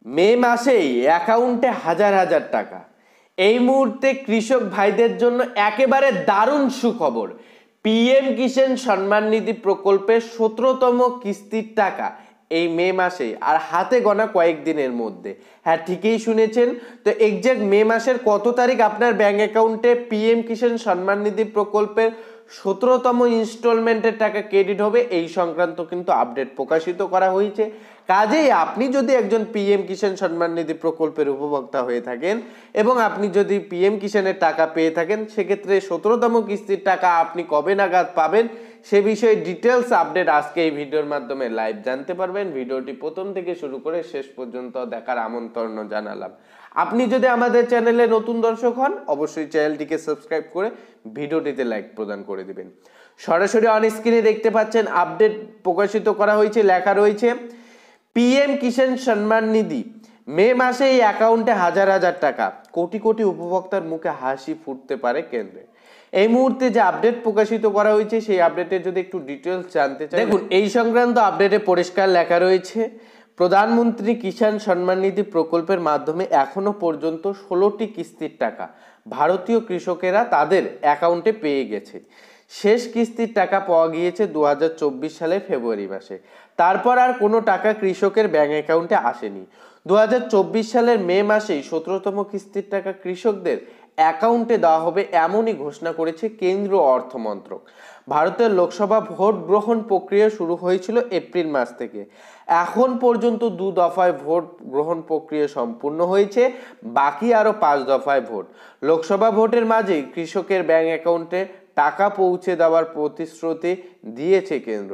মে মাসেই অ্যাকাউন্টে হাজার হাজার টাকা। এই মুহূর্তে কৃষক ভাইদের জন্য একেবারে দারুণ সুখবর। পিএম কিষাণ সম্মান নিধি প্রকল্পের 17তম কিস্তির টাকা এই মে মাসে আর হাতে গোনা কয়েকদিনের মধ্যে। হ্যাঁ, ঠিকই শুনেছেন। তো এক্সাক্ট মে মাসের কত তারিখ আপনার ব্যাংক অ্যাকাউন্টে পিএম কিষাণ সম্মান নিধি প্রকল্পের 17তম ইনস্টলমেন্টের টাকা ক্রেডিট হবে এই সংক্রান্ত কিন্তু আপডেট প্রকাশিত করা হয়েছে। কাজেই আপনি যদি একজন পিএম কিষাণ সম্মান নিধি প্রকল্পের উপভোক্তা হয়ে থাকেন এবং আপনি যদি পিএম কিষাণের টাকা পেয়ে থাকেন, সেক্ষেত্রে 17তম কিস্তির টাকা আপনি কবে নাগাদ পাবেন সে বিষয়ে ডিটেলস আপডেট আজকে এই ভিডিওর মাধ্যমে লাইভ জানতে পারবেন। ভিডিওটি প্রথম থেকে শুরু করে শেষ পর্যন্ত দেখার আমন্ত্রণ জানালাম। আপনি যদি আমাদের চ্যানেলে নতুন দর্শক হন, অবশ্যই চ্যানেলটিকে সাবস্ক্রাইব করে ভিডিওটিতে লাইক প্রদান করে দিবেন। সরাসরি অন স্ক্রিনে দেখতে পাচ্ছেন আপডেট প্রকাশিত করা হয়েছে, লেখা রয়েছে পিএম কিষাণ সম্মান নিধি মে মাসে এই অ্যাকাউন্টে হাজার হাজার টাকা। কোটি কোটি উপভোক্তার মুখে হাসি ফুটতে পারে কেন্দ্রে। এই মুহূর্তে যে আপডেট প্রকাশিত করা হয়েছে সেই আপডেটের যদি একটু ডিটেলস জানতে চাই, দেখুন এই সংক্রান্ত আপডেটে পরিষ্কার লেখা রয়েছে প্রধানমন্ত্রী কিষাণ সম্মান নিধি প্রকল্পের মাধ্যমে এখনো পর্যন্ত 16টি কিস্তির টাকা ভারতীয় কৃষকেরা তাদের অ্যাকাউন্টে পেয়ে গেছে। শেষ কিস্তির টাকা পাওয়া গিয়েছে 2024 সালের ফেব্রুয়ারি মাসে। তারপর আর কোনো টাকা কৃষকের ব্যাংক অ্যাকাউন্টে আসেনি। 2024 সালের মে মাসেই 17তম কিস্তির টাকা কৃষকদের অ্যাকাউন্টে দেওয়া হবে এমনই ঘোষণা করেছে কেন্দ্রীয় অর্থ মন্ত্রক। ভারতের লোকসভা ভোট গ্রহণ প্রক্রিয়া শুরু হয়েছিল এপ্রিল মাস থেকে। এখন পর্যন্ত 2 দফায় ভোট গ্রহণ প্রক্রিয়া সম্পূর্ণ হয়েছে, বাকি আরো 5 দফায় ভোট। লোকসভা ভোটের মাঝে কৃষকের ব্যাংক অ্যাকাউন্টে টাকা পৌঁছে দেওয়ার প্রতিশ্রুতি দিয়েছে কেন্দ্র।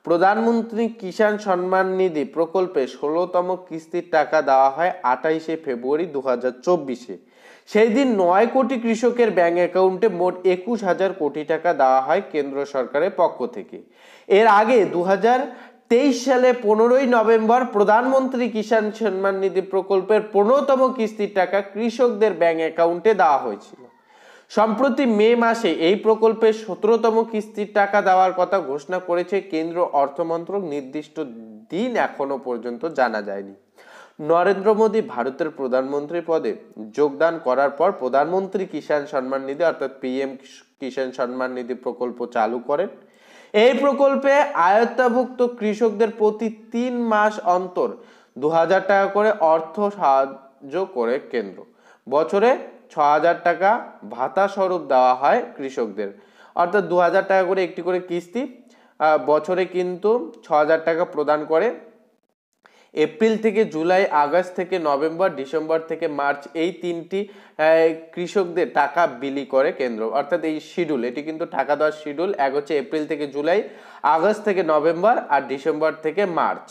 প্রধানমন্ত্রী কিষাণ সম্মান নিধি প্রকল্পে 16তম কিস্তির টাকা দেওয়া হয় 28শে ফেব্রুয়ারি 2024-এ। সেই দিন 9 কোটি কৃষকের ব্যাংক অ্যাকাউন্টে মোট 21,000 কোটি টাকা দেওয়া হয় কেন্দ্র সরকারের পক্ষ থেকে। এর আগে 2023 সালে 15ই নভেম্বর প্রধানমন্ত্রী কিষাণ সম্মান নিধি প্রকল্পের 15তম কিস্তির টাকা কৃষকদের ব্যাংক অ্যাকাউন্টে দেওয়া হয়েছিল। সম্প্রতি মে মাসে এই প্রকল্পের 17তম কিস্তির টাকা দেওয়ার কথা ঘোষণা করেছে কেন্দ্র অর্থমন্ত্রক। নির্দিষ্ট দিন এখনো পর্যন্ত জানা যায়নি। নরেন্দ্র মোদী ভারতের প্রধানমন্ত্রী পদে যোগদান করার পর প্রধানমন্ত্রী কিষাণ সম্মান নিধি অর্থাৎ পিএম কিষাণ সম্মান নিধি প্রকল্প চালু করেন। এই প্রকল্পে আওতাভুক্ত কৃষকদের প্রতি 3 মাস অন্তর 2000 টাকা করে অর্থ সাহায্য করে কেন্দ্র। বছরে 6000 টাকা ভাতা স্বরূপ দেওয়া হয় কৃষকদের, অর্থাৎ 2000 টাকা করে একটি করে কিস্তি। বছরে কিন্তু 6000 টাকা প্রদান করে। এপ্রিল থেকে জুলাই, আগস্ট থেকে নভেম্বর, ডিসেম্বর থেকে মার্চ এই 3টি কৃষকদের টাকা বিলি করে কেন্দ্র। অর্থাৎ এই শিডিউল, এটি কিন্তু টাকা দেওয়ার শিডিউল। এক হচ্ছে এপ্রিল থেকে জুলাই, আগস্ট থেকে নভেম্বর আর ডিসেম্বর থেকে মার্চ।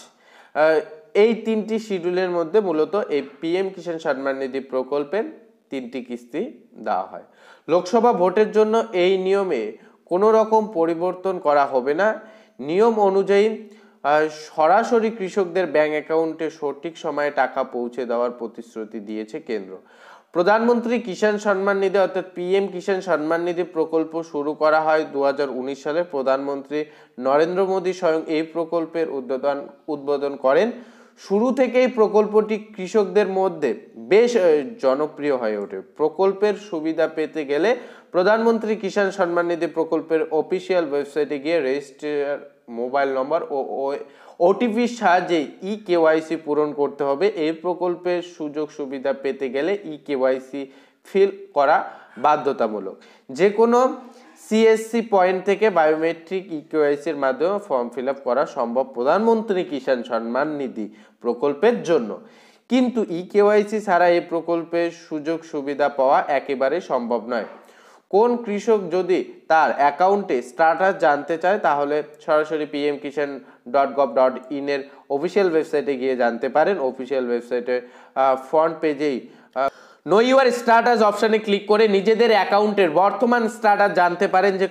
এই 3টি শিডিউলের মধ্যে মূলত এই পিএম কিষাণ সম্মান নিধি প্রকল্পের 3টি কিস্তি দেওয়া হয়। লোকসভা ভোটের জন্য এই নিয়মে কোনো রকম পরিবর্তন করা হবে না। নিয়ম অনুযায়ী সরাসরি কৃষকদের ব্যাংক অ্যাকাউন্টে সঠিক সময়ে টাকা পৌঁছে দেওয়ার প্রতিশ্রুতি দিয়েছে কেন্দ্র। প্রধানমন্ত্রী কিষাণ সম্মান নিধি অর্থাৎ পিএম কিষাণ সম্মান নিধি প্রকল্প শুরু করা হয় 2019 সালে। প্রধানমন্ত্রী নরেন্দ্র মোদী স্বয়ং এই প্রকল্পের উদ্বোধন করেন। শুরু থেকেই প্রকল্পটি কৃষকদের মধ্যে বেশ জনপ্রিয় হয়ে ওঠে। প্রকল্পের সুবিধা পেতে গেলে প্রধানমন্ত্রী কিষাণ সম্মান নিধি প্রকল্পের অফিসিয়াল ওয়েবসাইটে গিয়ে রেজিস্টার মোবাইল নম্বর ও ওটিপির সাহায্যে ইকেওয়াইসি পূরণ করতে হবে। এই প্রকল্পের সুযোগ সুবিধা পেতে গেলে ইকেওয়াইসি ফিল করা বাধ্যতামূলক। যে কোনো সিএসসি পয়েন্ট থেকে বায়োমেট্রিক ইকেওয়াইসির মাধ্যমে ফর্ম ফিল আপ করা সম্ভব প্রধানমন্ত্রী কিষাণ সম্মান নিধি প্রকল্পের জন্য। কিন্তু ইকেওয়াইসি ছাড়া এই প্রকল্পের সুযোগ সুবিধা পাওয়া একেবারে সম্ভব নয়। কোন কৃষক যদি তার অ্যাকাউন্টে স্ট্যাটাস জানতে চায় তাহলে সরাসরি pmkishan.gov.in এর অফিসিয়াল ওয়েবসাইটে গিয়ে জানতে পারেন। অফিসিয়াল ওয়েবসাইটে ফ্রন্ট পেজেই নো ইউর স্ট্যাটাস অপশনে ক্লিক করে নিজেদের অ্যাকাউন্টের বর্তমান স্ট্যাটাস জানতে পারেন। যে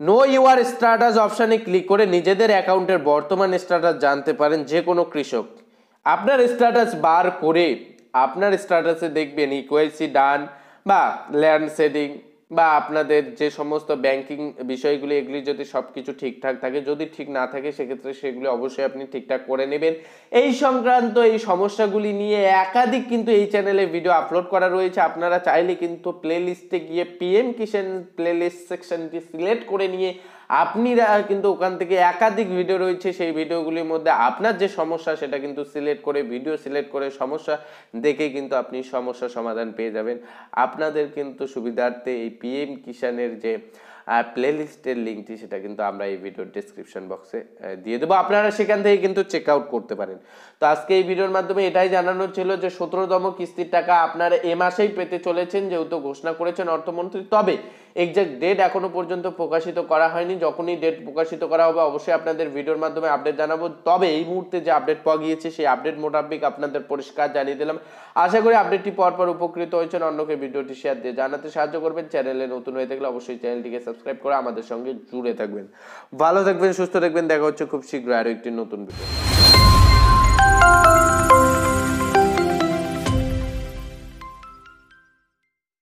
নো ইউর স্ট্যাটাস অপশনে ক্লিক করে নিজেদের অ্যাকাউন্টের বর্তমান স্ট্যাটাস জানতে পারেন যে কোনো কৃষক। আপনার স্ট্যাটাস বার করে আপনার স্ট্যাটাসে দেখবেন ইকেওয়াইসি ডান বা ল্যান্ড সেটিং বা আপনাদের যে সমস্ত ব্যাংকিং বিষয়গুলি এগুলি যদি সব কিছু ঠিকঠাক থাকে, যদি ঠিক না থাকে সেক্ষেত্রে সেগুলি অবশ্যই আপনি ঠিকঠাক করে নেবেন। এই সংক্রান্ত এই সমস্যাগুলি নিয়ে একাধিক কিন্তু এই চ্যানেলে ভিডিও আপলোড করা রয়েছে। আপনারা চাইলে কিন্তু প্লে লিস্টে গিয়ে পিএম কিষাণ প্লে লিস্ট সেকশনটি সিলেক্ট করে নিয়ে আপনিরা কিন্তু ওখান থেকে একাধিক ভিডিও রয়েছে, সেই ভিডিওগুলির মধ্যে আপনার যে সমস্যা সেটা কিন্তু সিলেক্ট করে ভিডিও সিলেক্ট করে সমস্যা দেখে কিন্তু আপনি সমস্যা সমাধান পেয়ে যাবেন। আপনাদের কিন্তু সুবিধার্থে এই পিএম কিষাণের যে প্লে লিস্টের লিঙ্কটি সেটা কিন্তু আমরা এই ভিডিওর ডেসক্রিপশন বক্সে দিয়ে দেবো, আপনারা সেখান থেকে কিন্তু চেক আউট করতে পারেন। তো আজকে এই ভিডিওর মাধ্যমে এটাই জানানো ছিল যে 17তম কিস্তির টাকা আপনারা এ মাসেই পেতে চলেছেন, যেহেতু ঘোষণা করেছেন অর্থমন্ত্রী। তবে এক্সাক্ট ডেট এখনো পর্যন্ত প্রকাশিত করা হয়নি, যখনই ডেট প্রকাশিত করা হবে অবশ্যই আপনাদের ভিডিওর মাধ্যমে আপডেট জানাবো। তবে এই মুহূর্তে যে আপডেট পাওয়া গিয়েছে সেই আপডেট মোতাবেক আপনাদের পরিষ্কার জানিয়ে দিলাম। আশা করি আপডেটটি পাওয়ার পর উপকৃত হয়েছেন, অন্যকে ভিডিওটি শেয়ার দিয়ে জানাতে সাহায্য করবেন। চ্যানেলে নতুন হয়ে থাকলে অবশ্যই চ্যানেলটিকে সাবস্ক্রাইব করে আমাদের সঙ্গে জুড়ে থাকবেন। ভালো থাকবেন, সুস্থ থাকবেন, দেখা হচ্ছে খুব শীঘ্রই আরো একটি নতুন ভিডিও।